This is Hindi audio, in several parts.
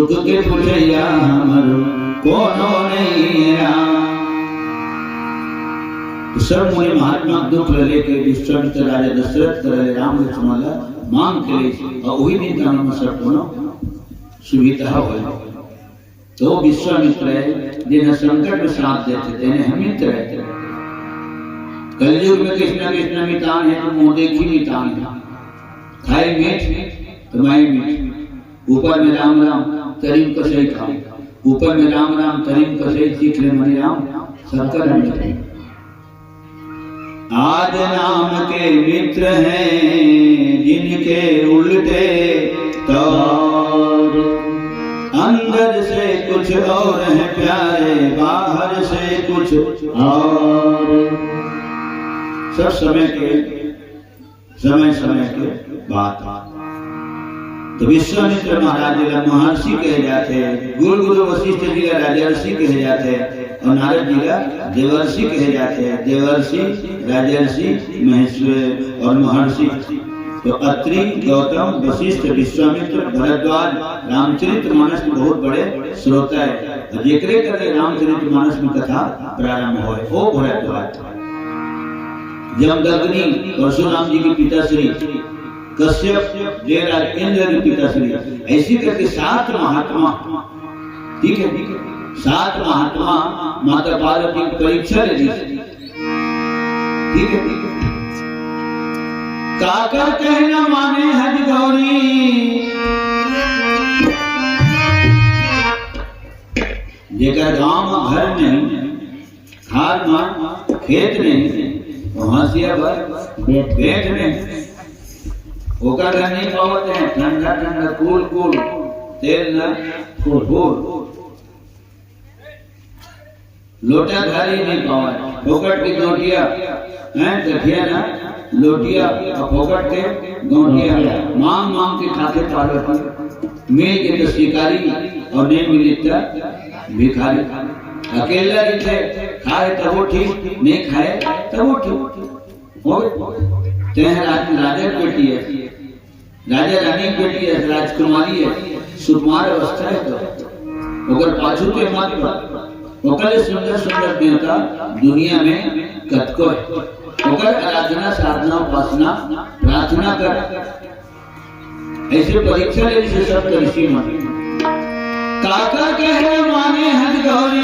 सुख के पुछैया हमरो कोनो नहीं राम। तो सब मुनि महात्मा दुख लेके विश्वामित्र राजा दशरथ करे राम लक्ष्मण मांग के लिए और वही दिन का हम सब कोनो सुविधा हो। तो विश्वामित्र जिन्हें संकट में साथ देते तेने हम मित्र है। कलयुग में कृष्ण मितान है तो मुंह देखी मितान है। खाए मीठ तो माए मीठ, ऊपर में राम राम तरीम कसई खाओ, ऊपर में राम राम तरीम कसई सीख ले मनी राम सबका रंग। आज नाम के मित्र हैं जिनके उल्टे तौर, अंदर से कुछ और है प्यारे बाहर से कुछ और। सब समय के बात। तो विश्वामित्र महाराज जी का महर्षि कहे जाते, गुरु वशिष्ठ जी का राजर्षि कहे जाते और नारद जी का देवर्षि कहे जाते हैं। देवर्षि, राजर्षि, महेश्वर और महर्षि। तो अत्रि, गौतम, वशिष्ठ, विश्वामित्र, भरद्वाज रामचरितमानस में बहुत बड़े श्रोता है। जेकरे करे रामचरितमानस में कथा प्रारंभ होए ओ भरद्वाज। जमदग्नि परशुराम जी के पिताश्री, कश्यप जयराज इंद्र के पिताश्री, ऐसी करके 7 महात्मा, ठीक है, 7 महात्मा माता पार्वती की परीक्षा ले ली, ठीक है। काका कहना माने हज गौरी, जेकर गांव घर नहीं, खार मार खेत नहीं, वहां से बैठ नहीं, ओकर घर नहीं पावत है। ठंडा ठंडा कूल कूल, तेल न फूल फूल, लोटा धारी नहीं पावा। फोकट की गोटिया हैं, देखिए ना, लोटिया और फोकट के गोटिया मांग मांग के खाते पार्वती। मिल के तो शिकारी और नहीं मिली तो भिखारी। अकेला रहते, खाए तब वो ठीक, नहीं खाए तब वो ठीक हो। राजा की बेटी है, राजा रानी की बेटी है, राजकुमारी है, सुकुमार अवस्था है। तो ओकर पाछू के मत पर ओकर सुंदर सुंदर देवता दुनिया में कतको है। ओकर आराधना, साधना, उपासना, प्रार्थना कर। ऐसे परीक्षा ले से सब ऋषि मन। काका कहे माने हज गौरी,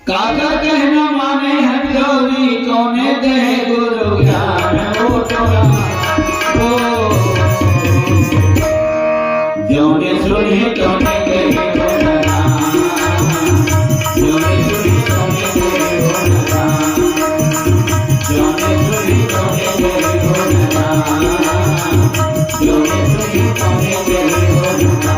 काका कहना माने हज गौरी, कौने दे गुरु ज्ञान हो तोरा ओ। जौने सुनी तौने कही हो लगा, जौने सुनी तौने कही हो लगा, जौने सुनी तौने कही हो लगा, जौने सुनी तौने कही हो लगा।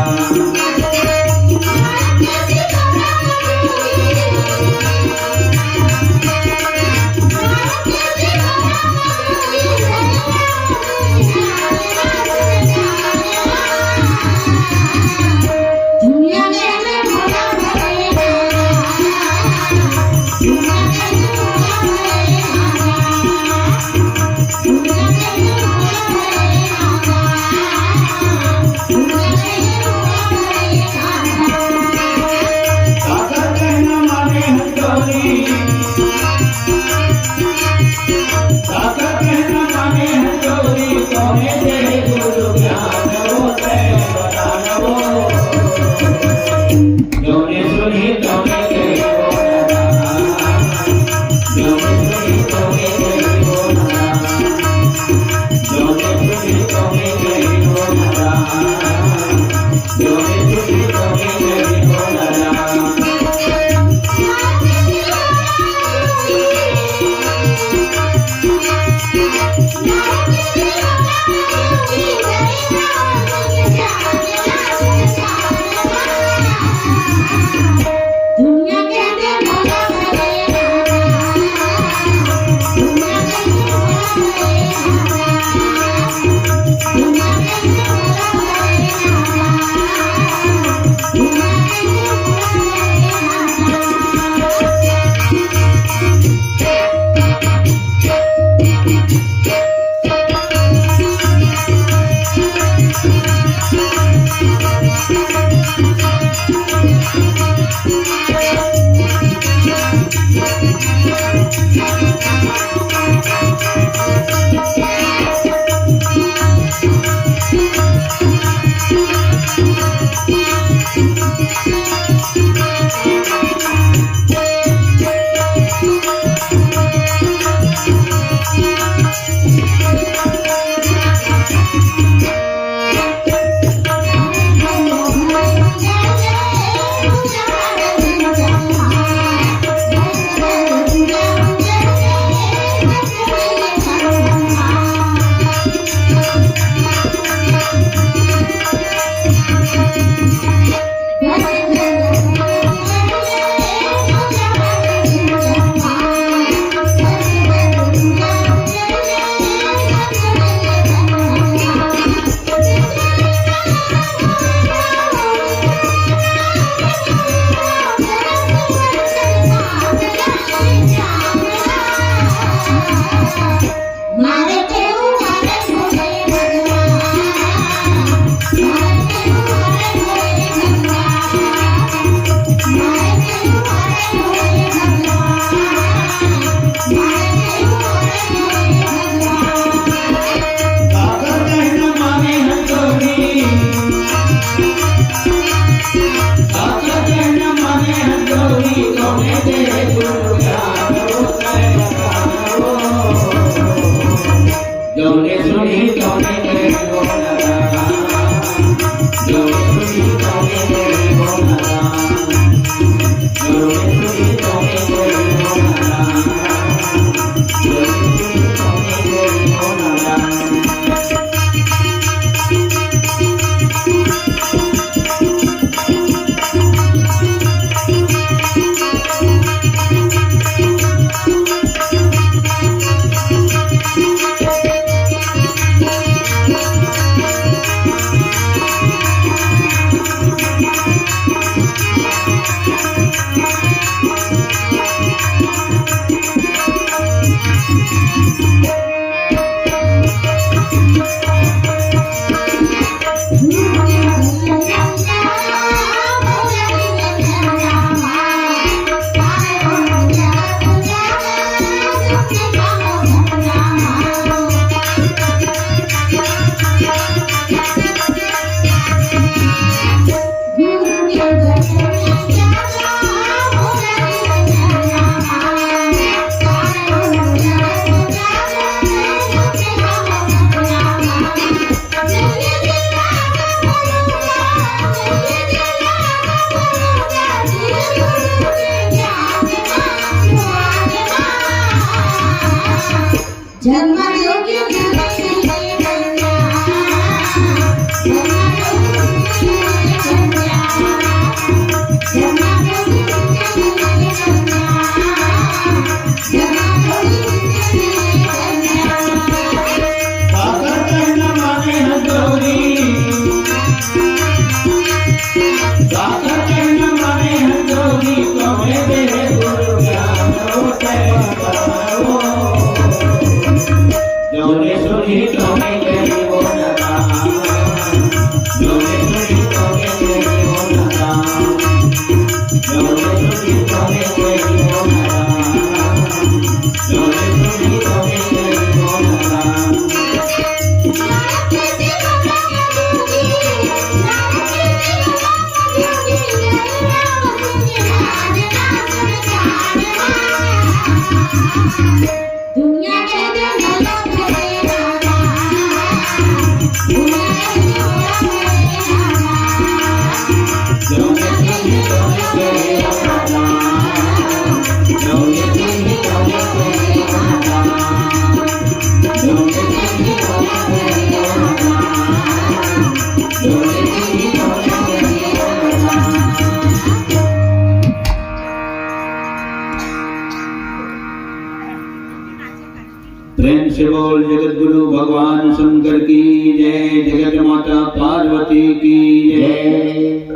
प्रेम से बोल जगत गुरु भगवान शंकर की जय, जगत माता पार्वती की जय।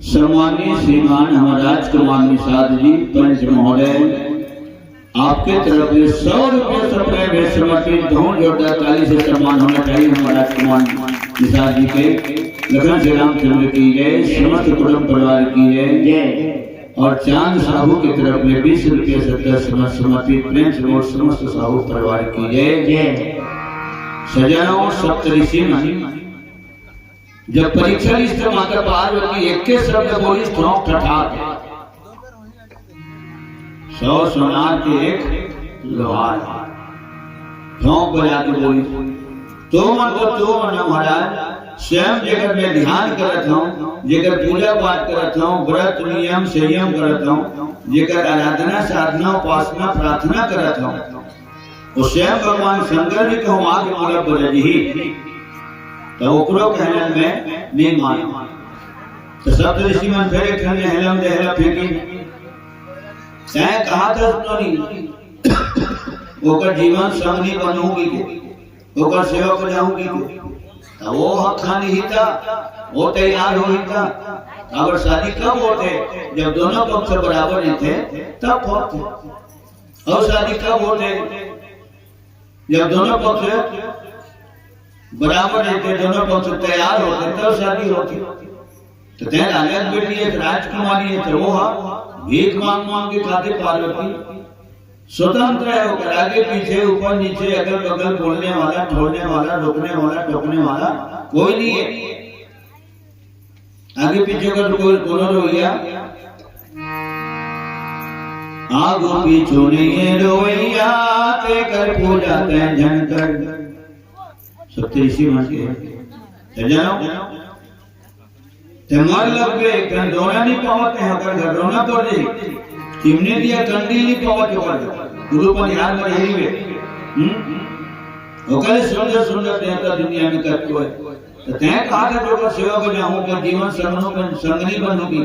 सम्मानित श्रीमान हमाराज कुमार निषाद जी पंच महोदय, आपके तरफ से 100 रुपये सप्लाई में समर्पित धूम जोरदार ताली से सम्मान होना चाहिए हमाराज कुमार निषाद जी के। लखन श्री रामचंद्र की जय, समस्त कुटुंब परिवार की जय। और चांद साहू की तरफ में 20 रुपये समर्पित प्रेम से और समस्त साहू परिवार की जय। सजाओ सप्तऋषि जब परीक्षा लिस्ट माता पार्वती एक के शब्द बोली ठोक ठठाक 100 सोनार के एक लोहार ठोक बजा के बोली तो मन को तो मन महाराज स्वयं जेकर मैं ध्यान करत हूँ, जेकर पूजा पाठ करत हूँ, व्रत नियम संयम करत हूँ, जेकर आराधना साधना उपासना प्रार्थना करत हूँ, वो स्वयं भगवान शंकर जी को आगे पूरा बरजी तो ओकरो कहने में नहीं मान। तो सब ऋषि मन फिर एक ठंडे हेलम दे हेला फेंकी चाहे कहा था नहीं ओकर जीवन संगनी बनूंगी के ओकर सेवा कर जाऊंगी के वो हक खानी हिता वो तैयार हो हिता। अगर शादी कब होते जब दोनों पक्ष बराबर नहीं थे तब होते, और शादी कब होते जब दोनों पक्ष बराबर नहीं थे, दोनों पक्ष तैयार होते तब शादी होती। तो तेरे अलग बेटी एक राजकुमारी है तो वो भीख मांग मांग के खाते पार्वती स्वतंत्र है होकर आगे पीछे ऊपर नीचे अगल बगल बोलने वाला छोड़ने वाला रोकने वाला टोकने वाला कोई नहीं है। आगे पीछे का कोई बोलो रोइया आगो पीछो नहीं रोइया ते कर पूजा ते जन कर सप्तऋषि मन के जानो ते मर लग गए कन रोना नहीं पावते हैं कर रोना तो दे चिमने दिया कंडी नहीं पावते कर गुरु पर ध्यान में यही वे ओकले सुंदर सुंदर देवता दुनिया में करते हुए तो तय कहा था जो सेवा को जाऊं पर जीवन संगनों पर संगनी बनूंगी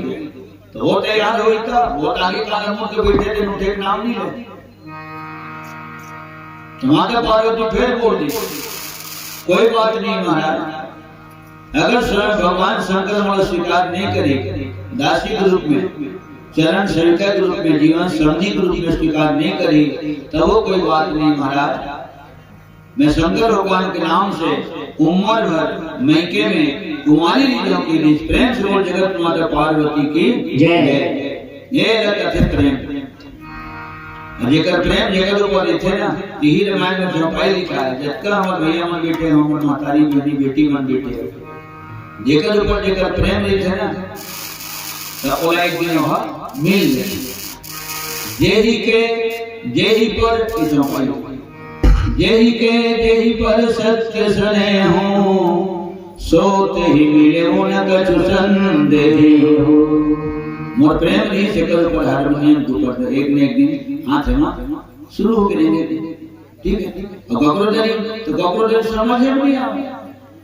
तो वो तैयार हुई था वो आगे काले मुंह के बैठे थे उठे नाम नहीं ले माता पार्वती फिर बोल दी कोई बात नहीं महाराज, अगर स्वयं भगवान शंकर हमारा स्वीकार नहीं करे दासी के रूप में चरण सेविका के रूप में जीवन संगनी के रूप में स्वीकार नहीं करी तब वो कोई बात नहीं महाराज। मैं शंकर भगवान के नाम से उम्र भर मैके में कुमारी लीलाओं के बीच प्रेम से बोल जगत माता पार्वती की जय। ये लगा थे प्रेम, जेकर प्रेम जगत ऊपर थे ना, यही रामायण में चौपाई लिखा है, जतका हमारे भैया मन बेटे हमारे मातारी बहनी बेटी मन बेटे, जेकर ऊपर जेकर प्रेम नहीं थे ना, तो ओला एक दिन वहाँ मिल गए। जेही पर चौपाई, जेही पर सत्य सने हो, सोते ही मिले न कछु संदेह हो। मोर प्रेम नहीं सकल पर हारमोनियम के ऊपर एक ने एक दिन हाथ में शुरू हो गए, ठीक है। और ककरो समझ में नहीं आ,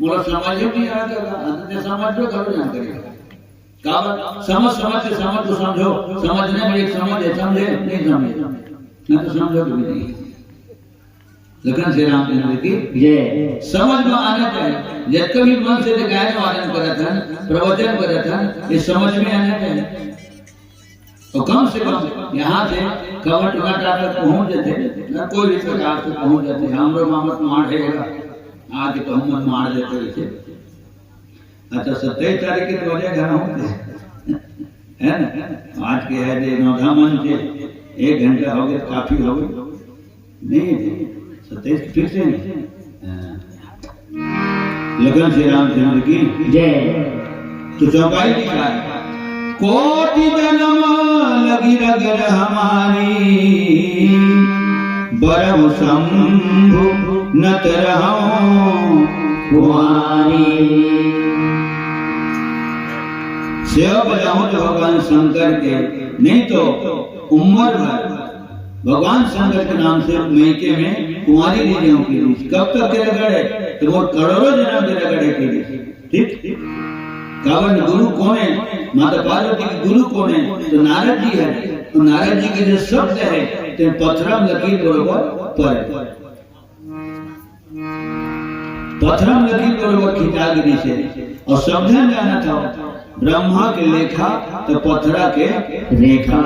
मोला समझ में नहीं आ, तो समझ जो करो जान करेगा का समझ के समझ को समझो, समझने में एक समझ है, समझे नहीं समझे ना तो समझो भी नहीं। लखन श्री रामचंद्र की ये समझ में आना चाहिए। जब कभी मन से गायन वादन करत हन, प्रवचन करत हन, ये समझ में आना चाहिए। और कम से कम यहाँ से कवट घाटा तक पहुँच जाते ना, कोई भी प्रकार से पहुँच जाते। हम लोग मामत मार देगा आके तो हम मत मार देते वैसे। अच्छा 27 तारीख के तो वजह घर होंगे है ना, आज के है जे नौधा मन के 1 घंटा हो गया, काफी हो गए नहीं 27 फिर से लगन श्री रामचंद्र की जय। तो चौपाई लिखा है, कोटि जन्म लगी रगर हमारी, बरम शंभु नत रहो कुमारी। सेवा बजाओ तो भगवान शंकर के, नहीं तो उम्र भर भगवान शंकर के नाम से मैके में कुमारी लीलाओं के बीच कब तक के रगड़े, तो वो करोड़ों जन्म के रगड़े के लिए, ठीक। कावन गुरु कौन है, माता पार्वती के गुरु कौन है, तो नारद जी है। तो नारद जी के जो शब्द है तो पथरम लकीर बरोबर पर, पथरम लकीर बरोबर खिंचा गिरी से। और सावधान जाना था, ब्रह्मा के लेखा तो पथरा के रेखा।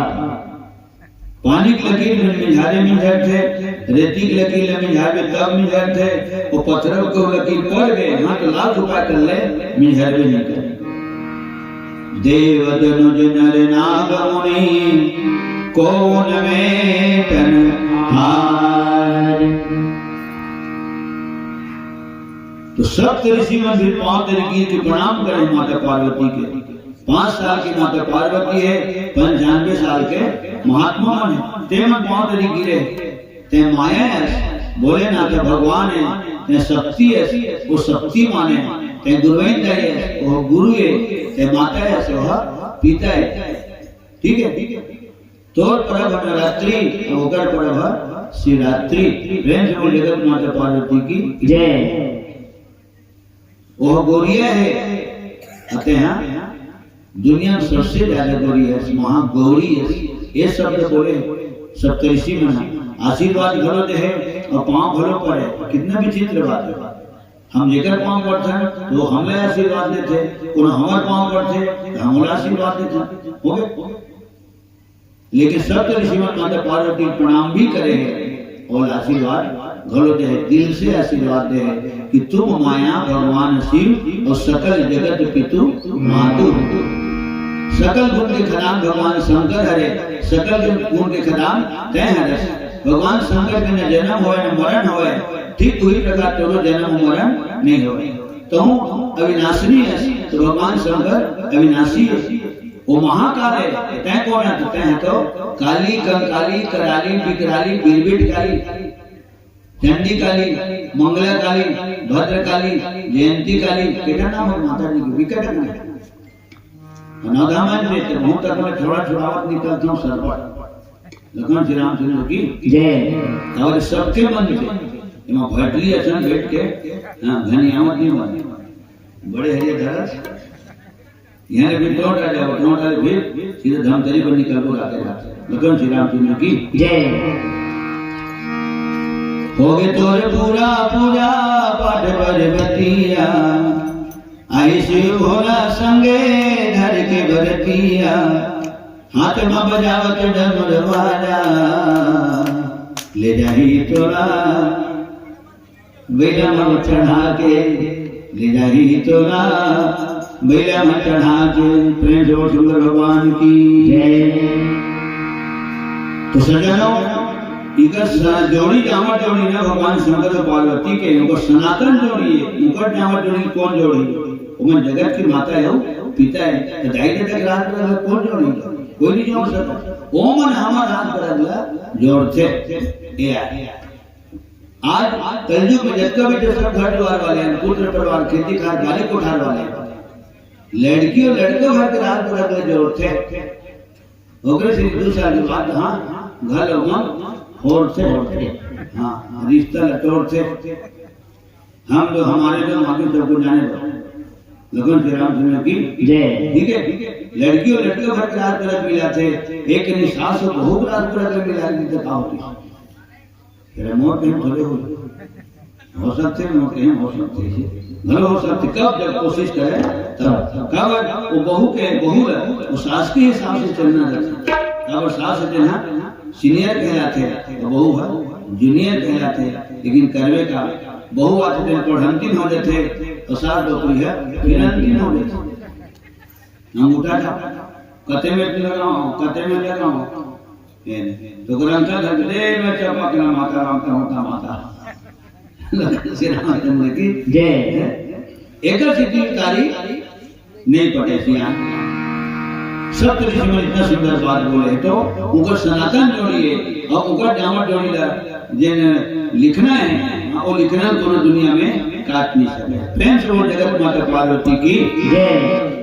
पानी की लकीर में मिझारे मिझर थे, रेती की लकीर में मिझारे तब मिझर थे, और पत्थरों को लकीर पड़ गए, हाँ तो लाख उपाय कर ले मिझर भी नहीं कर। देव दनुज नर नाग मुनि कौन में तन हार। तो सप्त ऋषि में भी 5 गिर के प्रणाम करें माता पार्वती के। 5 साल की माता पार्वती है, 95 साल के महात्मा है, ते मन 5 गिरे, ते माया है, बोले ना कि भगवान है, ते शक्ति है, वो शक्ति माने, ते गुरुवेंद्र है, वो गुरु है, ते माता है, वो पिता है, ठीक है। तोर पर्व नवरात्रि, ओकर पर्व शिवरात्रि। प्रेम से बोल जगत माता पार्वती की जय। वो गौरिया है, आते हैं दुनिया में सबसे ज्यादा गौरी है, महागौरी है। ये शब्द बोले सप्तऋषि में आशीर्वाद घलो दे है और पांव घलो पर है। कितना विचित्र बात है, हम जेकर पांव पर थे तो हमें आशीर्वाद देते, और हमारे पांव पर थे तो हमें आशीर्वाद देते, हो गए। लेकिन सप्तऋषि में माता पार्वती प्रणाम भी करे है और आशीर्वाद घलो दे है, दिल से आशीर्वाद दे है कि तुम माया भगवान शिव और सकल जगत पितु मातु। सकल गुण के खदान भगवान शंकर हरे, सकल गुण के खदान तय हरे। भगवान शंकर के न जन्म होए न मरण होए, ठीक वही प्रकार तेरो जन्म मरण नहीं होए। तो अविनाशी है, तो भगवान शंकर अविनाशी है। वो महाकाल है, तय कौन है? तय है तो काली कंकाली कराली बिकराली बिरबिट काली, चंडी काली, मंगला काली, भद्र काली, जयंती काली। केटा नाम है माता जी की, विकट है। नौधामन से बहुत तक में थोड़ा छुड़ावत निकलता हूँ सरपट। लखन श्री रामचंद्र की जय। और सबके मन से इमा भटली असन बैठ के घनियावत नहीं बने, बड़े हरिया धरस यहाँ भी टोट आ जाओ, टोट आ फिर सीधे धमतरी पर निकल को आते जाते। लखन श्री रामचंद्र की जय। हो गए तोरे पूरा पूजा पाठ बरबतिया, आई शिव भोला संगे धर के बरतिया, हाथ में बजावत डमरू बाजा, ले जाही तोरा बेड़ा में चढ़ा के, ले जाही तोरा बेला में चढ़ा के प्रेम से शंकर भगवान की जय। तो सज्जनों इधर जोड़ी जामा जोड़ी ना भगवान शंकर और पार्वती के उनको सनातन जोड़ी है। मुकुट जामा जोड़ी कौन जोड़ी? वो जगत की माता है, पिता है, तो दाई तक रात पर कौन जोड़ी? कोई नहीं जोड़ सकता। ओम मन हमार हाथ पर अगला जोड़ते ये आज कलयुग में जिसका भी जो सब घर द्वार वाले हैं, पुत्र परिवार, खेती खार वाले, कोठार वाले, लड़की और लड़के भर के रात पर अगले जोड़ते होकर से दूसरा की बात। हाँ घर होड़ते हाँ रिश्ता लटोड़ते। हम जो हमारे जो माँ के सबको जाने दो लगन श्री रामचंद्र की जय। ठीक है, लड़की और लड़के भर के रात पर मिलाते, एक नहीं सास और बहू रात पर मिला दी तो होती मोट कहीं थोड़े हो सकते हैं, मोट कहीं हो सकते हैं, भले हो सकते। कब जब कोशिश करे तब कब वो बहू के बहू वो सास के हिसाब से चलना रहता है। कब सास चलना सीनियर कहलाते हैं, बहू है जूनियर कहलाते हैं। लेकिन करवे का बहू आते थे पढ़ंतिन हो जाते तो सास डोकरी है फिरंतिन हो जाते। हम उठा था कते में लगाओ कते में लगाओ तो ग्रंथा धरते मैं चपकना माता राम का होता माता श्री रामचंद्र की जय। एक सिद्धिकारी नहीं पटे सिया सब ऋषि में इतना सुंदर बात बोले तो उनको सनातन जोड़िए और उनका जामा जोड़ी जिन लिखना है वो लिखना दोनों दुनिया में काट नहीं सके। प्रेम से वो जगत माता पार्वती की जय।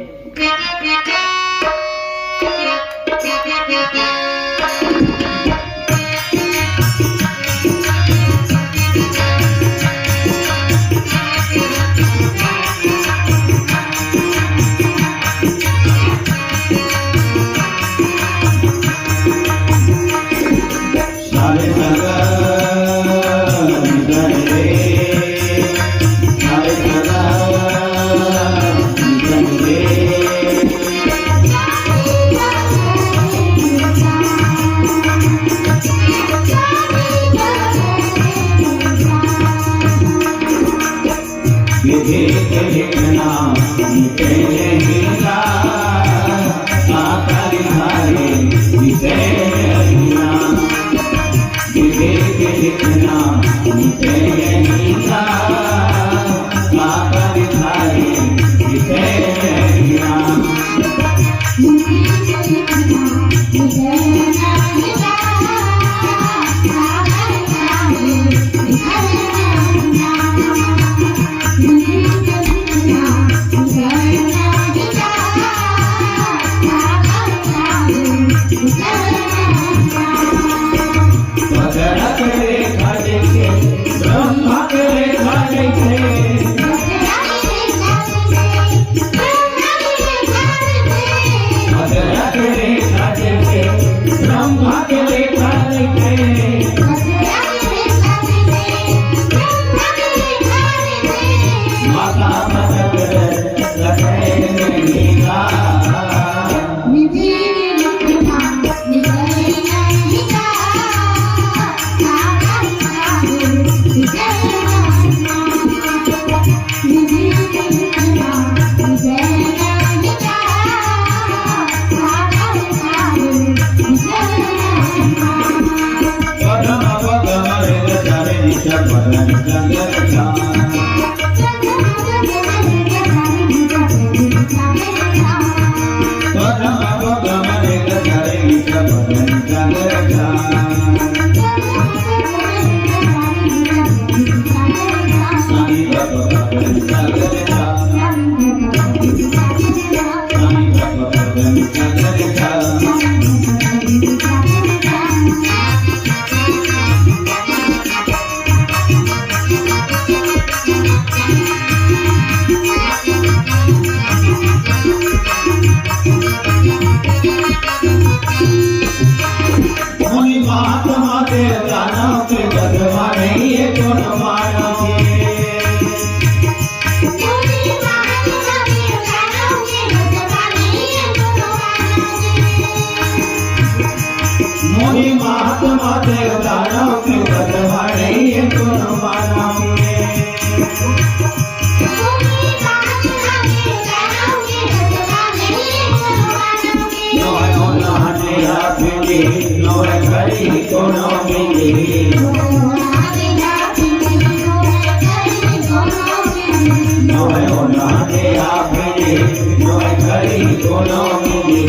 खरी कोनो मिली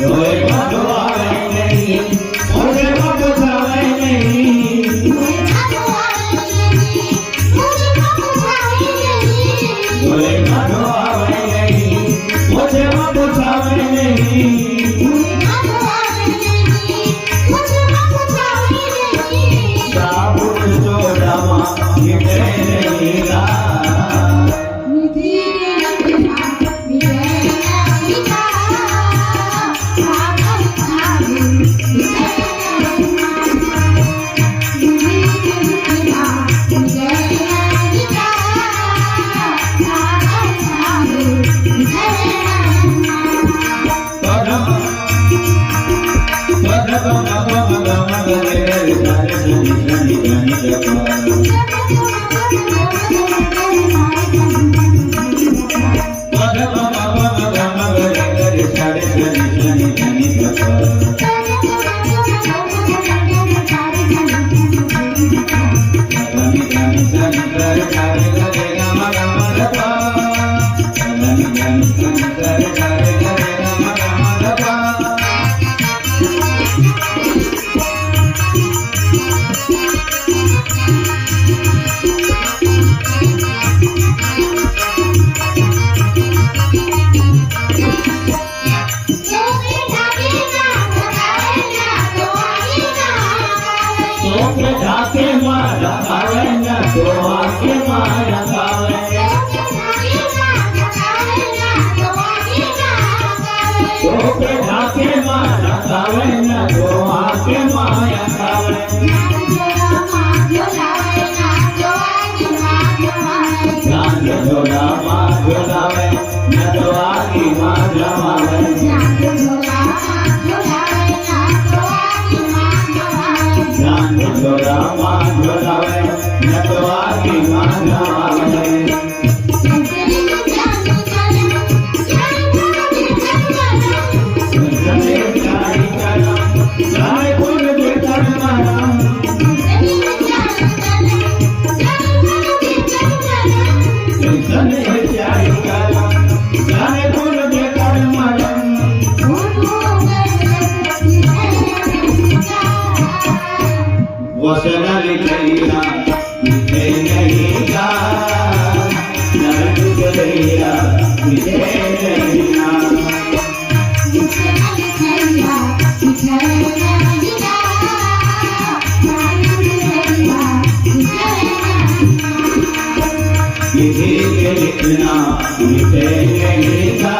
दोए बधवावे नहीं मुझे बधवावे नहीं दोए बधवावे नहीं मुझे बधवावे नहीं साबुन सोडामा मिटे नहीं ला ढाके मारा खावे ना तो आके मारा खावे तो ढाके मारा खावे ना तो आके मारा खावे जान जोड़ा मां जोड़ावे ना तो आके मारा मावे जान जोड़ा मां जोड़ावे न तो आगे माना आवे सुनने चाही करा जाए फूल देखा मारा सुनने चाही करा जाए फूल देखा मारा वसन लिखैया लिखे नहीं गा नरक गलैया लिखे नहीं ना लिखे के लिखना लिखे नहीं गा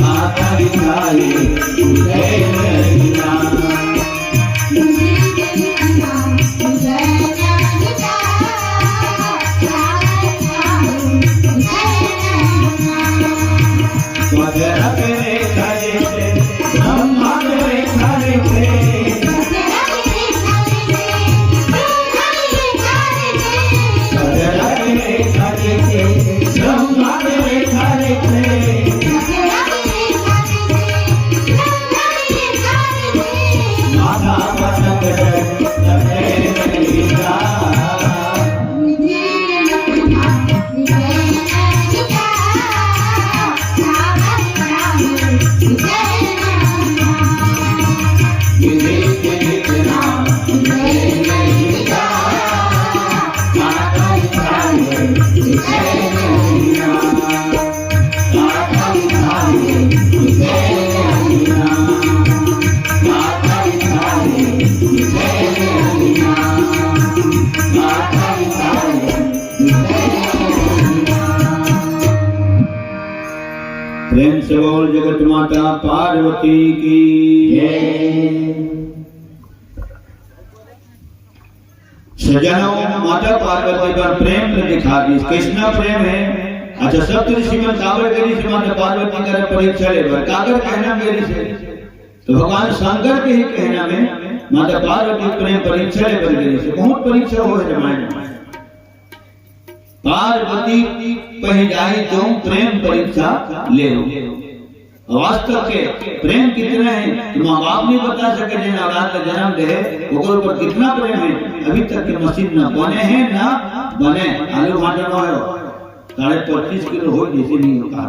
माता लिखाई लिखे नहीं ना वगैरह करे खाए थे ब्रह्मा करे खाए थे वगैरह करे खाए थे ब्रह्मा करे खाए थे माता पटक लगे नहीं गा प्रेम से बोल जगत माता पार्वती की जय। सज्जनों, माता पार्वती पर प्रेम ने दिखा दी, कृष्णा प्रेम है। अच्छा, सप्त ऋषि में कागर गिरी से माता पार्वती का परीक्षा ले, कागर कहना मेरी से तो भगवान शंकर के ही कहना में माता पार्वती प्रेम परीक्षा ले पर गिरी से बहुत परीक्षा हो है रामायण में। पार्वती कही जाए तो प्रेम परीक्षा ले लो। वास्तव के प्रेम कितने हैं तो माँ बाप नहीं बता सके जिन औलाद का जन्म दे वो ऊपर कितना प्रेम है। अभी तक के मस्जिद न बने हैं ना बने आलू भाटा हो 25.5 किलो हो जैसे नहीं हो कहा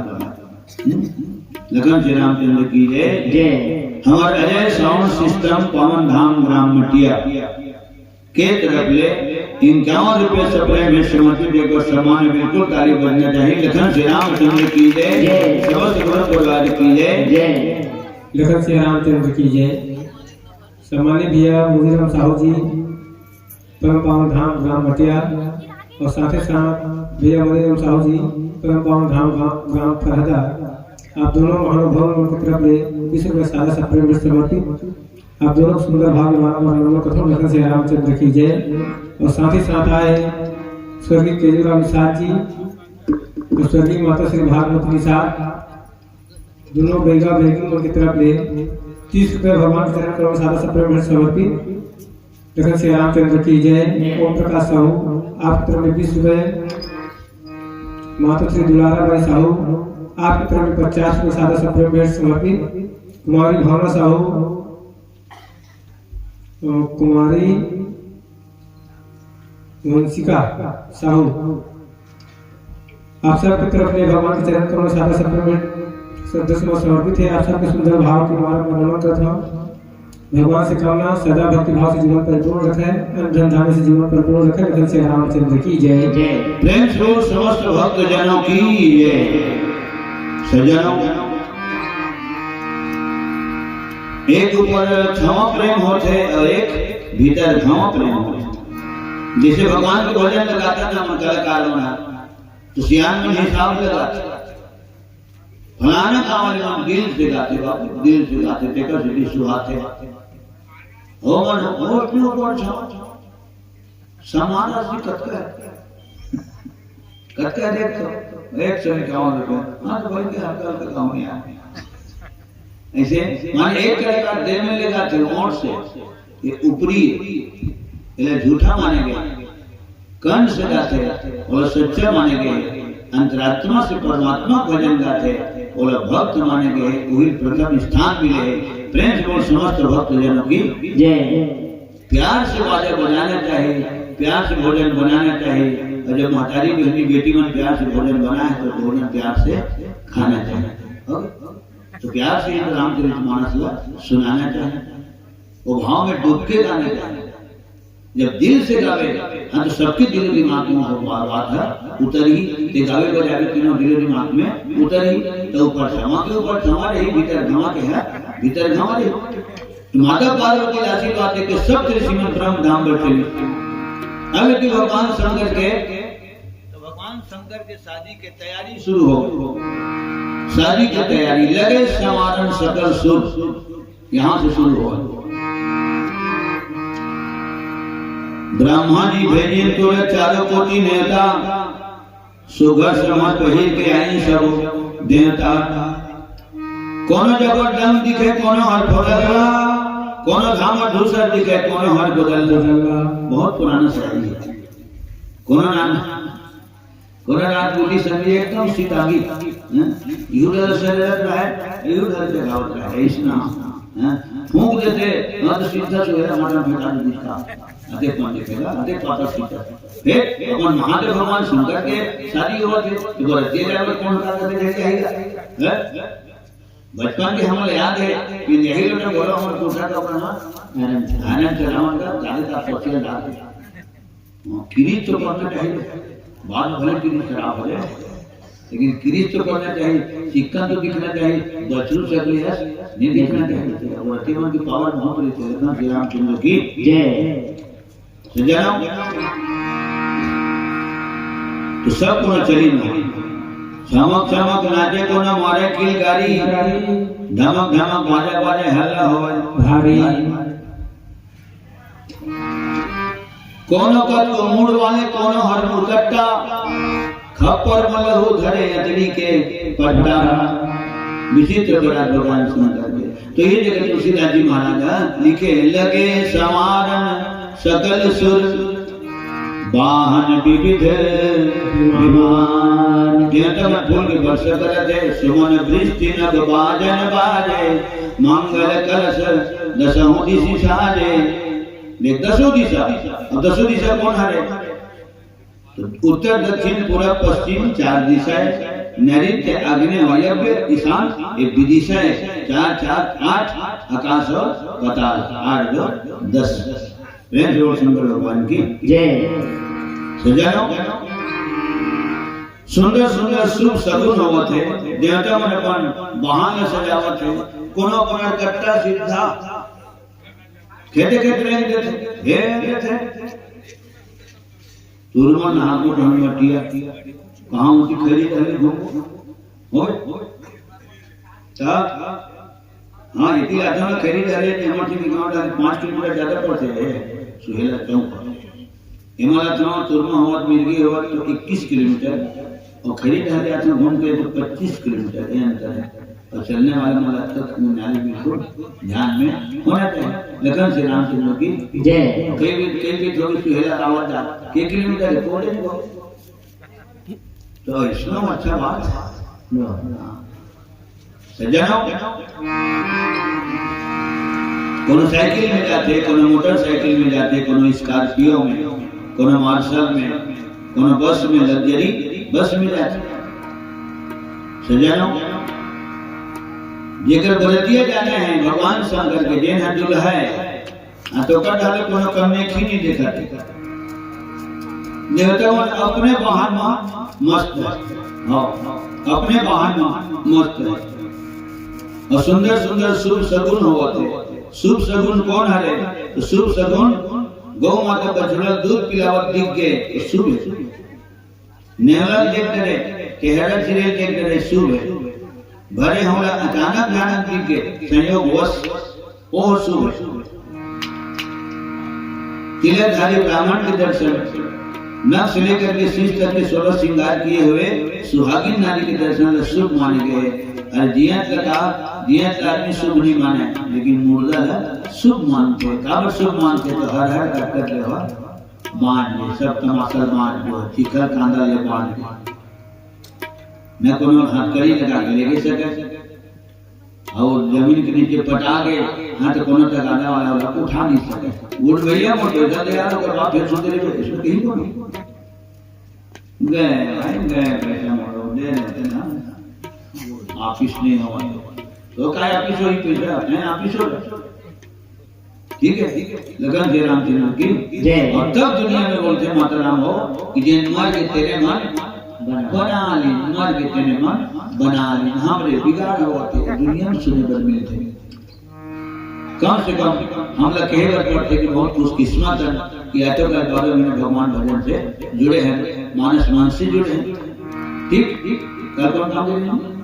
लखन श्री रामचंद्र की जय। हमारे अजय साउंड सिस्टम पवन धाम ग्राम मटिया के तरफ ले 51 रुपए सप्लाई में श्रीमती देकर सम्मान बिल्कुल तारीफ बनना चाहिए। लखन श्री रामचंद्र की जय। समस्त गुरु परिवार की जय। लखन श्री रामचंद्र की जय। सम्मानित भैया मुजीराम साहू जी परम पावन धाम ग्राम मटिया और साथ ही साथ भैया मुजीराम साहू जी परम पावन धाम ग्राम फरहदा, आप दोनों महानुभावों की तरफ ले विश्व में सारा सप्रेम में समर्पित आप दोनों सुंदर भाव मानव कथन लखन श्री रामचंद्र की जय। और साथ ही साथ आए स्वर्गीय केजरीवाल निषाद जी और स्वर्गीय माता श्री भागवती निषाद, दोनों बेगा बेगम उनकी तरफ ले 30 रुपये भगवान चरण करो सारा सप्रेम में समर्पित लखन श्री रामचंद्र की जय। ओम प्रकाश साहू आपकी तरफ में 20 रुपये, माता श्री दुलारा भाई साहू आपकी तरफ में 50 रुपये सारा सप्रेम में समर्पित। कुमारी भावना साहू, कुमारी वंशिका साहू आप सबकी तरफ में भगवान के चरण कमल सादा सप्रेम में सदस्य समर्पित है। आप सबके सुंदर भाव की नमन करता हूँ। भगवान से कामना सदा भक्ति भाव से जीवन परिपूर्ण रखे, धन धान्य से जीवन परिपूर्ण रखे। लखन श्री रामचंद्र की जय। प्रेम से समस्त भक्त जनों की जय। सज्जनों, एक ऊपर क्षमा प्रेम होते और एक भीतर क्षमा प्रेम होते। जैसे भगवान के भजन लगाता ना कलाकार होना तो सियान में हिसाब लगाते फलाना कावल हम दिल से गाते बाबू दिल से गाते टेकर से सुहाते हो मन हो अपने ऊपर समान राशि कटका देख तो 151 रुपये हाँ तो भाई के हल्का हल्का काम नहीं आया ऐसे मान एक कलाकार देर में ले जाते और से ये ऊपरी इले झूठा माने गए कर्ण से गाते और सच्चा माने गए अंतरात्मा से परमात्मा भजन गाते और भक्त माने गए वही प्रथम स्थान मिले। प्रेम से समस्त भक्त जनों की जय। प्यार से बाजा बजाना चाहिए, प्यार से भोजन बनाना चाहिए और जब महतारी भी अपनी बेटी मन प्यार से भोजन बनाए तो भोजन प्यार से खाना चाहिए। तो प्यार से रामचरितमानस सुनाना चाहिए, वो भाव में डूब के गाना चाहिए। जब दिल से गावे हाँ तो सबके दिल दिमाग में बात है उतरी ते गावे बजावे तीनों दिल दिमाग में उतरी तो ऊपर क्षमा के ऊपर क्षमा रही भीतर क्षमा के है भीतर क्षमा रही। तो माता पार्वती आशीर्वाद दे के सब तेरे श्रीमद परम धाम पर चली। अब कि भगवान शंकर के शादी की तैयारी शुरू हो। शादी की तैयारी लगे समारण सकल सुर यहाँ से शुरू हो। ब्रह्मा जी भेजे तो चारों कोटि नेता सुगर समाज पहिर के आई सब देवता। कोनो जगह दम दिखे कोनो हर फगला कोनो धाम दूसर दिखे कोनो हर बदल बहुत पुराना शायरी है। कोनो रात बोली संगी एकदम सीतागी युद्ध शरीर है युद्ध जगह होता है इसना फूंक देते मत सीधा जो है हमारा बेटा दिखता अते पांडे पहला अते पाता सीता फिर अपन महादेव भगवान शंकर के शादी हुआ थे तो बोला तेरा में कौन का करते रह जाएगा है। बचपन के हमें याद है कि यही लोग ने बोला हम पूछा था अपना आनंद चलावन का ज्यादा सोचे डालते किरीट तो करना चाहिए बाद भले किरीट खराब हो जाए लेकिन किरीट तो करना चाहिए, सिक्का तो दिखना चाहिए, बछरू से अगले नहीं दिखना चाहिए। और अतिमान की पावर बहुत रहती है। इतना श्री रामचंद्र की जय। सज्जनों तो सब को चली ना चमक चमक नाचे को ना मारे किल गाड़ी धमक धमक बाजे बाजे हल्ला होवे भारी कोनो का तो मूड वाले कोनो हर मुकट्टा खप्पर मलहु धरे अतड़ी के पट्टा विचित्र बड़ा भगवान सुंदर के। तो ये जगह तुलसीदास जी महाराज लिखे लगे समारण सकल सुर वाहन विविध विमान ज्ञातम फूल के वर्ष करते सुमन वृष्टि नग बाजन बाजे मंगल कलश दसों दिशा साजे देख दसों दिशा अब दसों दिशा कौन हारे तो उत्तर दक्षिण पूर्व पश्चिम चार दिशाएं नैऋत्य आग्नेय वायव्य ईशान एक विदिशा है 4 4 8 आकाश और पाताल 8 2 10 जोर शंकर भगवान की जय। सजानो सुंदर सुंदर शुभ सगुन होवत है देवता मन अपन बहान सजावत है कोनो अपन कट्टा सिद्धा खेते खेत रह देते हे देते तुरमा नागो ढंग मटिया कहां उनकी खरी खरी हो ता हां इति आधा खरी डाले टमाटर की गांव डाले 5 किलोमीटर ज्यादा पड़ते हैं सुहेला चौक हिमालय चौक तुरमा होवत मिर्गी होवत तो 21 किलोमीटर और खरी डाले आते घूम के तो 25 किलोमीटर ये अंतर है और चलने वाले वाला तक नाली बिल्कुल ध्यान में होना चाहिए लगन से रामचंद्र की जय। के भी थोड़ी सुहेला आवाज आ के किलोमीटर है कोड़े को तो इसमें अच्छा बात है सज्जनों कोनो साइकिल में जाते कोनो मोटरसाइकिल में जाते कोनो स्कॉर्पियो में कोनो मार्शल में कोनो बस में लग्जरी बस में जाते सज्जनों जेकर बरतिया जाने हैं भगवान शंकर के जेन है दुल्हा है तो का ढाले कोनो कम एक ही नहीं देखा देवता अपने वाहन में मस्त है हाँ अपने वाहन में मस्त है और सुंदर सुंदर शुभ सगुन होते शुभ सगुन कौन हरे तो शुभ सगुन गौ माता बछड़ा दूध पिलावत दिख गए तो शुभ है नेवला देख करे केहरा सिरे देख करे शुभ है भरे होला अचानक जानक दिख गए संयोग वश ओ शुभ है तिलकधारी ब्राह्मण के दर्शन नख से लेकर के शीश तक के 16 श्रृंगार किए हुए सुहागिन नारी के दर्शन शुभ माने गए और जियत आदमी शुभ नहीं माने लेकिन मुर्दा है शुभ मानते काबर शुभ मानते तो हर डॉक्टर ले हो मान ले सब तमाशा मान जो चिखल कांदा ले मान मैं कोनो हथकड़ी लगा के लेके सके और जमीन के नीचे पटा के हां तो कोनो तक आने वाला वाला उठा नहीं सके उड़ भैया मोटे दे यार अगर बात फिर सुनते रहे इसमें कहीं को नहीं गए पैसा मोड़ो दे देते ना ऑफिस नहीं हुआ तो काय ऑफिस हो ही पैसा है ऑफिस हो ठीक है लगन जय रामचंद्र की जय। और तब दुनिया में बोलते माता राम हो कि जिन मर के तेरे मन बना ली मर के तेरे मन बना ली हमरे बिगाड़ होते दुनिया में सुने पर मिलते कम से कम हम लोग कहे करते कि बहुत खुशकिस्मत है कि ऐसे का द्वारा में भगवान भजन से जुड़े हैं मानस से जुड़े हैं ठीक कल कौन काम करेंगे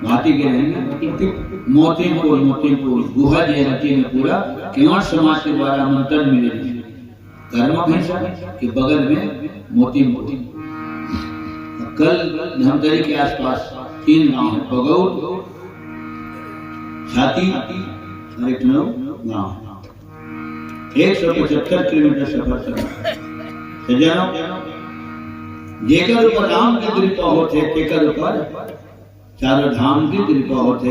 भाती के रहेंगे मोतीपुर गुहा जयंती में पूरा केवट समाज के द्वारा आमंत्रण मिलेगी कर्मा भैंसा के बगल में मोतीपुर कल धमतरी के आसपास 3 गांव है बगौर छाती और एक गांव 175 किलोमीटर सफर करना सज्जनों जेकर ऊपर राम की कृपा होते तेकर ऊपर चारों धाम की कृपा होते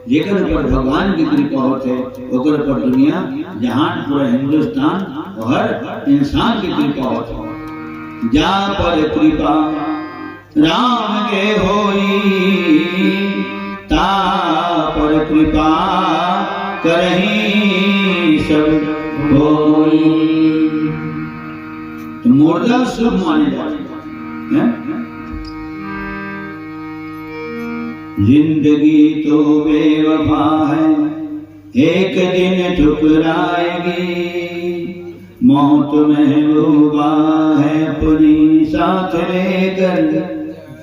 जेकर ऊपर भगवान की कृपा होते ओकर ऊपर दुनिया जहान पूरा हिंदुस्तान और हर इंसान की कृपा होते जा पर कृपा राम के होई ता पर कृपा करही सब होई तो मुर्दा शुभ माने जाते हैं जिंदगी तो बेवफा है एक दिन ठुकराएगी मौत महबूबा है अपनी साथ लेकर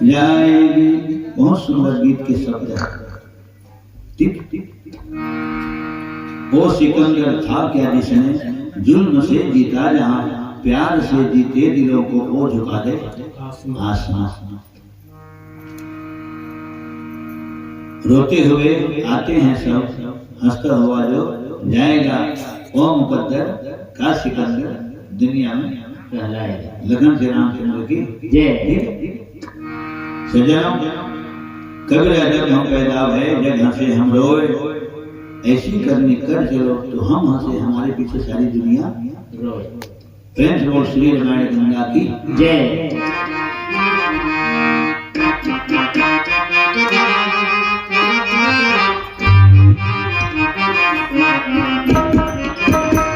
जाएगी बहुत सुंदर गीत के शब्द है ठीक वो सिकंदर था क्या जिसने जुल्म से जीता जहां प्यार से जीते दिलों को वो झुका दे आसमान रोते हुए आते हैं सब हंसता हुआ जो जाएगा ओ मुकद्दर का सिकंदर दुनिया में कहलाए। लगन से रामचंद्र की जय। सजनों, कबीर जब हम पैदा हुए, जब हंसे हम रोए, ऐसी करनी कर चलो तो हम हंसे, हमारे पीछे सारी दुनिया रोए। प्रेम से बोल श्री रामायण गंगा की जय। Thank you.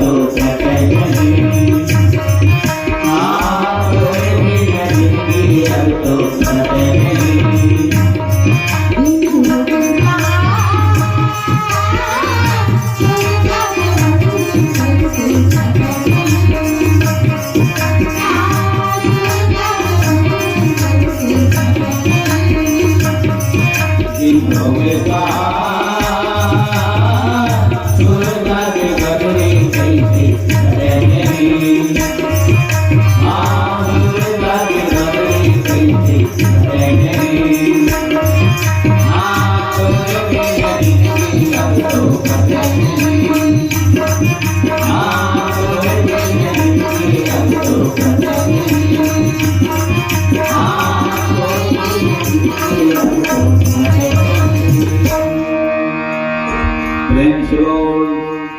तो कतई नहीं, हाँ कोई भी न जिंदगी अब तो कतई नहीं।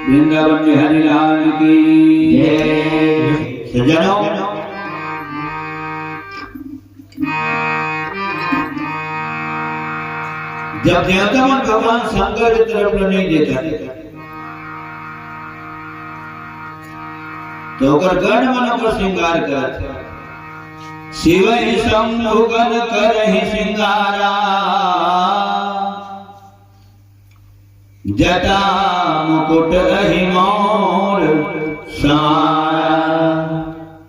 वृंदावन बिहारी लाल की जय। सज्जनों, जब देवतावन भगवान शंकर की तरफ नहीं देखा तो ओकर गण मन पर श्रृंगार करत शिव शंभु गण करहि श्रृंगारा, जटा मुकुट रही मोर सारा।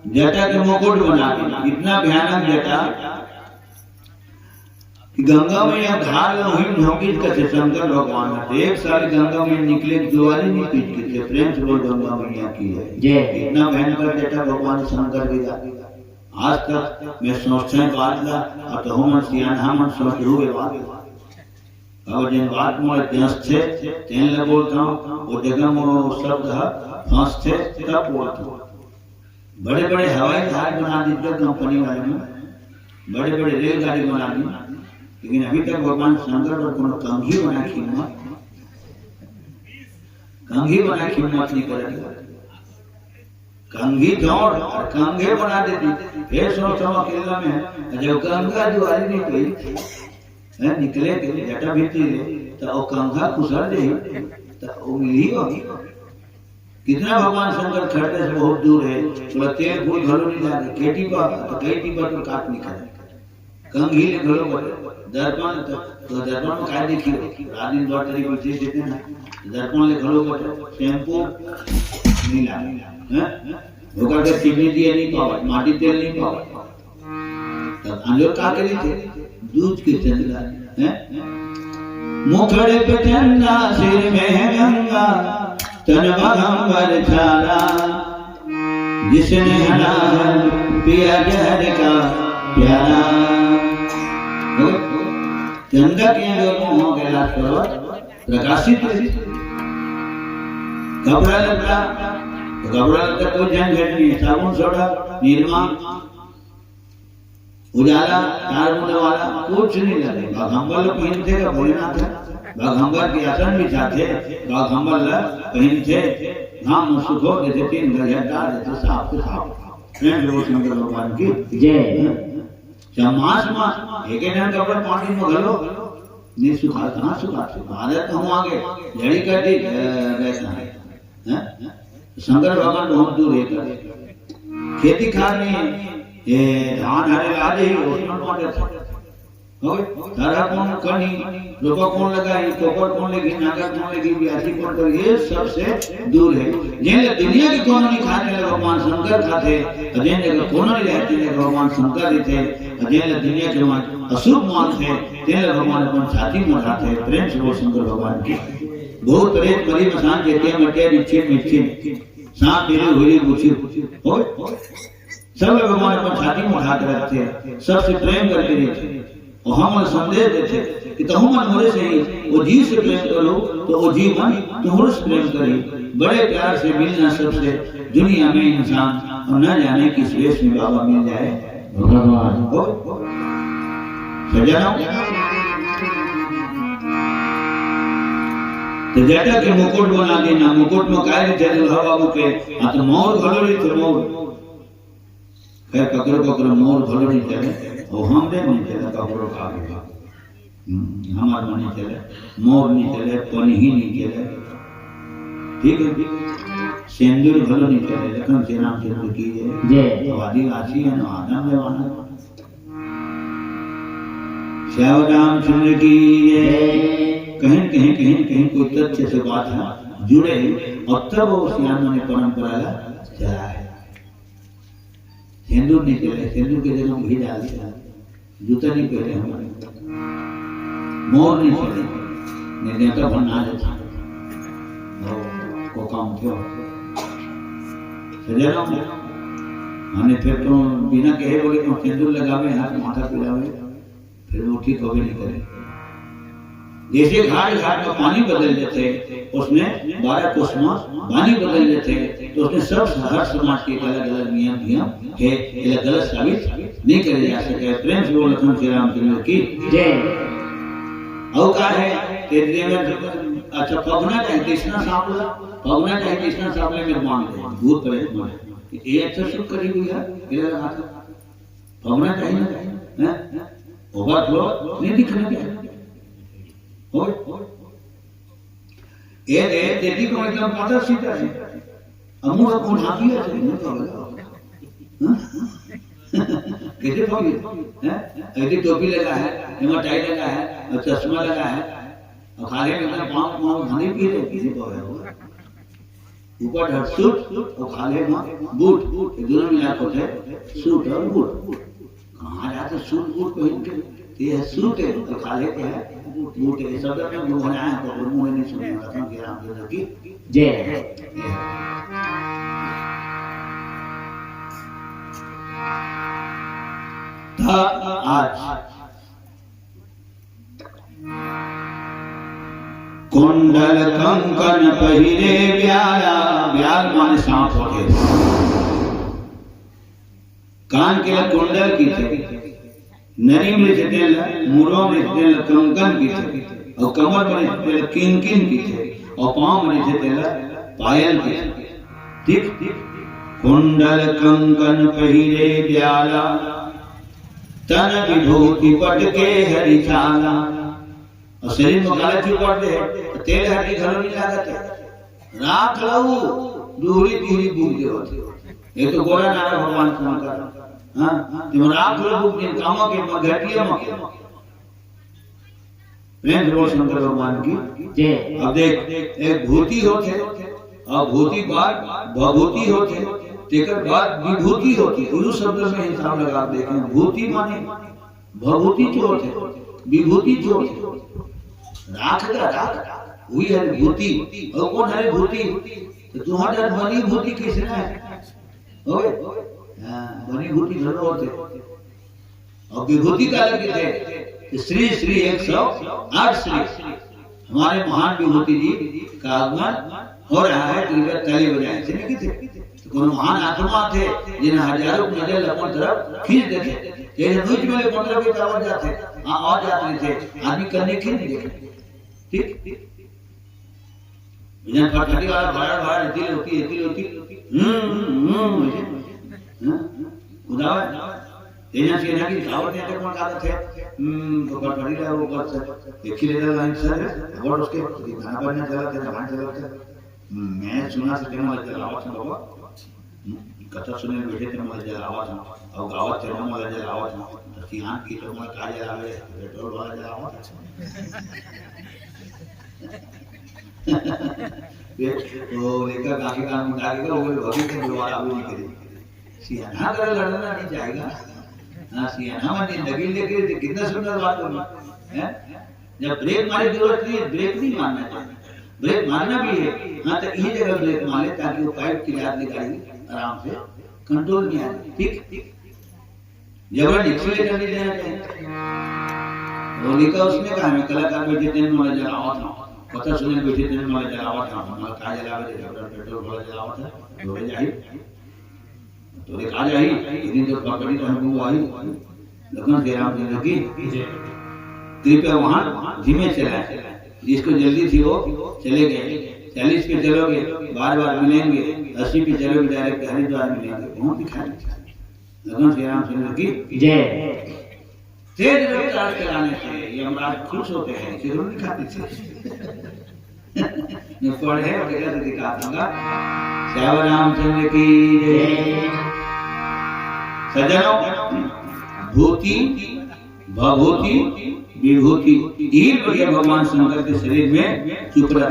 जटा के मुकुट बना दिया, इतना भयानक जटा गंगा में या धार हिम झोंकी के शंकर भगवान है। एक साल गंगा में निकले द्वारी नहीं पीट के थे, प्रेम से बोल गंगा मैया की है। इतना भयंकर जटा भगवान शंकर की आज तक मैं सोचते बात ला और तो हम सियाना मन सोच हुए बात और जिन बात मोरे त्यंस थे तेन ले बोलता हूँ वो जगह में शब्द फंस थे तब बोलता हूँ। बड़े बड़े हवाई जहाज बना दीजिए कंपनी वाले में, बड़े बड़े रेलगाड़ी बना दी, लेकिन अभी तक भगवान शंकर पर कोनो कंघी बना कीमत नहीं करेगा। कंघी जोड़ और कंघे बना देती, फिर सोचो अकेला में जब गंगा जुआरी नहीं कोई निकले के जटा भीती तो वो कंघा कुसर दे तो वो मिली होगी। कितना भगवान शंकर खड़े से बहुत दूर है, थोड़ा तेल फूल घरों नहीं जाते, केटी पर तो काट नहीं करे, कंघी ले घरों पर दर्पण तो दर्पण में काय देखी रानी दो तरीके से देते ना, दर्पण ले घरों पर शैम्पू नहीं लागे हैं, होकर के चीनी दिए नहीं पावा, माटी तेल नहीं पावा, तब आंजोर का करी थे दूध के चंद्रा हैं, मुखड़े पे चंदा सिर में गंगा तन भगंबर छाला, जिसने हरा पिया जहर का प्याला। चंदा के लोगों हो गया प्रकाशित घबरा लगता कोई झंझट नहीं, साबुन सोडा निरमा उजाला चार मुंडे वाला कुछ नहीं लगे। बाघंबर पहनते का भोलेनाथ है, बाघंबर के आसन बिछाते, बाघंबर पहनते, हम सुखो देते, 3 गलियां देते, साफ से साफ। शंकर भगवान की जय। चमास मास एक जन कपड़े पानी में घलो नहीं सुखा, कहाँ सुखा भारत हम आगे जड़ी कर दी रहता है। शंकर भगवान बहुत दूर है, खेती खाद नहीं है, ये धान हरे लादे ही उसमें पाटे थे, ओके सारा कौन कनी लोगों कौन लगाई, कोपर कौन लगी, नागर कौन लगी, ब्यासी कौन कर, ये सबसे दूर है। जिन दुनिया के कौन नहीं खाते भगवान शंकर खाते, जिन जगह कौन नहीं रहते भगवान शंकर ही थे, जिन दुनिया के अशुभ मान थे तेन भगवान अपन छाती में खाते। प्रेम से वो शंकर भगवान की बहुत प्रेत मरी मसान जेते मटिया निच्छे सांप मेरे हुई बुझी हो सब भगवान अपन छाती में उठा कर रखते हैं, सबसे प्रेम करके रहते और हम संदेश देते कि तुम मन मोरे से ही वो जीव से प्रेम करो तो वो जीव मन तुम्हारे से प्रेम करे। बड़े प्यार से मिलना सबसे दुनिया में इंसान और न जाने किस वेश में बाबा मिल जाए भगवान हो। सज्जनों, तो जटा के मुकुट बना देना, मुकुट में काय थे दुल्हा बाबू के आ तो मोर भलो रे तो मोर खैर ककरो मोर भलो नहीं चले और हमरे नहीं चले, ककरो का हमार मन नहीं चले, मोर नहीं चले, पनी ही नहीं चले, ठीक है। सिंदूर भलो नहीं चले लखन श्री राम चंद्र की जय तो आदिवासी है ना आदम लेवाना श्याम रामचंद्र की कहीं कोई तथ्य से बात है जुड़े और तब वो श्याम ने परंपरा चला है। सिंदूर नहीं चले, सिंदूर के जगह घी डाल दिया, जूता नहीं पहने हमारे, मोर नहीं चले, निर्णय बनना है को काम क्यों सजा रहा हूँ हमने फिर तो बिना कहे बोले तो सिंदूर लगावे हाथ माथा पिलावे फिर वो ठीक हो भी नहीं करे। जैसे घाट घाट का पानी बदल जाते उसमें 12 कोसमा पानी बदल जाते तो उसमें सब हर समाज के अलग अलग नियम है, ये गलत साबित नहीं करे जा सके। प्रेम से बोल लखन श्री राम चंद्र की जय। और का है तेरे में अच्छा पगना चाहिए कृष्णा सांपला, पगना चाहिए कृष्णा सांपले में मांग दे भूत प्रेत मारे ये अच्छा सुख करी हुई है ये लगा पगना चाहिए ना हैं ओवरफ्लो नहीं दिखना चाहिए हो ये तेरी को एकदम पादा सीधा है अमूल को ढाकी है नहीं तो कैसे पगी हैं ऐसी टोपी लगा है निमा टाई लगा है और चश्मा लगा है और खाली में अपना पाँव घनी पी रहे किसी को है ऊपर ढक सूट और खाली में बूट दोनों मिला होते सूट और बूट कहाँ जाते सूट बूट पहन के ये सूट है और खाली के है बूट है सब में मुंह बनाया तो मुंह नहीं सुनने वाला कि राम चंद्र की जय। आज कुंडल कंकन पहिरे ब्याला ब्याल माने सांप होते कान के कुंडल की थे नरी में तेल मुरों में तेल कंकन की थे और कमर में तेल किन की थे और पांव में तेल पायल की थे ठीक कुंडल कंकन पहिरे ब्याला तन विभूति पट के हरिचाला और शरीर में काला क्यों पड़ दे तेल हड्डी घरों नहीं लागत राख लऊ दूरी दूरी भूख देवत ये तो गोरा नारा भगवान को कर हां तुम राख लो भूख दिन कामों के घटिया मके प्रेम बोल शंकर भगवान की जय। अब देख एक भूति होते और भूति बाद भभूति होते तेकर बाद विभूति होती उर्दू शब्द में हिसाब लगा देखें भूति माने भभूति जो होते विभूति जो होते राख का राख वही है भूति और कौन है भूति तो तुम्हारा बनी भूति किसने है ओए हां बनी भूति जरूर होते और विभूति का लगे थे श्री श्री 108 श्री हमारे महान विभूति जी का आगमन हो रहा है तो ताली बजाए थे नहीं थे तो महान आत्मा थे जिन्हें हजारों नजर अपन तरफ खींच देते ये रोज में 15 के आवाज जाते आ जाते थे आदमी करने के नहीं देखे ठीक बिना पटाटी वाला बाहर इतनी होती उदावा तेना से ना की दावत ने कौन कहा थे तो पटाटी का वो बस एक ही लेकर लाइन से और उसके खाना बनने चला थे जमाने चला थे मैं सुना से तेना लगा आवाज बाबा कथा सुने बैठे थे मुझे आवाज और गावत थे मुझे आवाज सियान की तो मैं काजे आवे पेट्रोल वाला जला आवाज तो लेकर काकी का वो भगी के दोबारा अभी नहीं करी सियाना कर लड़ना नहीं जाएगा हां सियाना में जिंदगी लेके कितना सुंदर बात होगी हैं जब ब्रेक मारे जरूरत नहीं ब्रेक नहीं मारना चाहिए ब्रेक मारना भी है हां तो ये जगह ब्रेक मारे ताकि वो पाइप की याद निकाली आराम से कंट्रोल में आए ठीक जबर एक्सीलेटर नहीं देना चाहिए वो लिखा उसने कहा मैं कलाकार बैठे दिन में जलावा था कथा सुने बैठे दिन में जलावा था मैं का जलावे जबर पेट्रोल वाला जलावा था जोड़े जाई तो रे आ जाई इतनी तो पकड़ी तो हमको आई लखन श्री राम चंद्र की कृपया वहां धीमे चलाए जिसको जल्दी थी वो चले गए 40 पे चलोगे बार-बार मिलेंगे 80 पे चलोगे डायरेक्ट हरिद्वार मिलेंगे बहुत दिखाई लखन श्री राम चंद्र की जय। तेज रफ्तार चलाने से यमराज खुश होते हैं जरूर दिखाते थे मैं पढ़े और दिखा दूंगा श्याम रामचंद्र की जय। सज्जनों, भूति भभूति विभूति ये बढ़िया भगवान शंकर के शरीर में चुप रहा।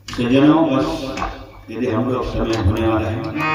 सज्जनों, बस यदि हम लोग समय होने वाला है।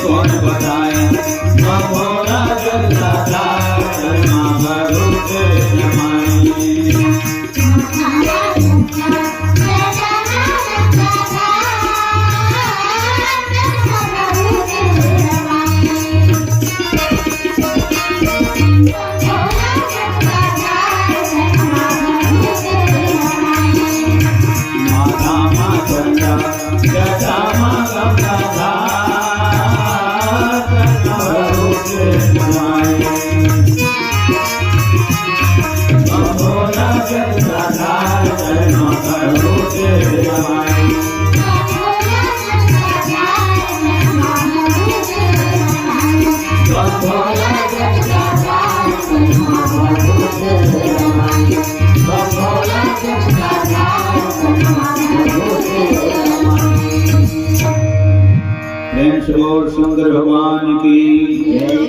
कौन बताए भगोरा जगदाता शर्मा भरूच जगदाता महाभूत रमाई प्रेम से बोल शंकर भगवान की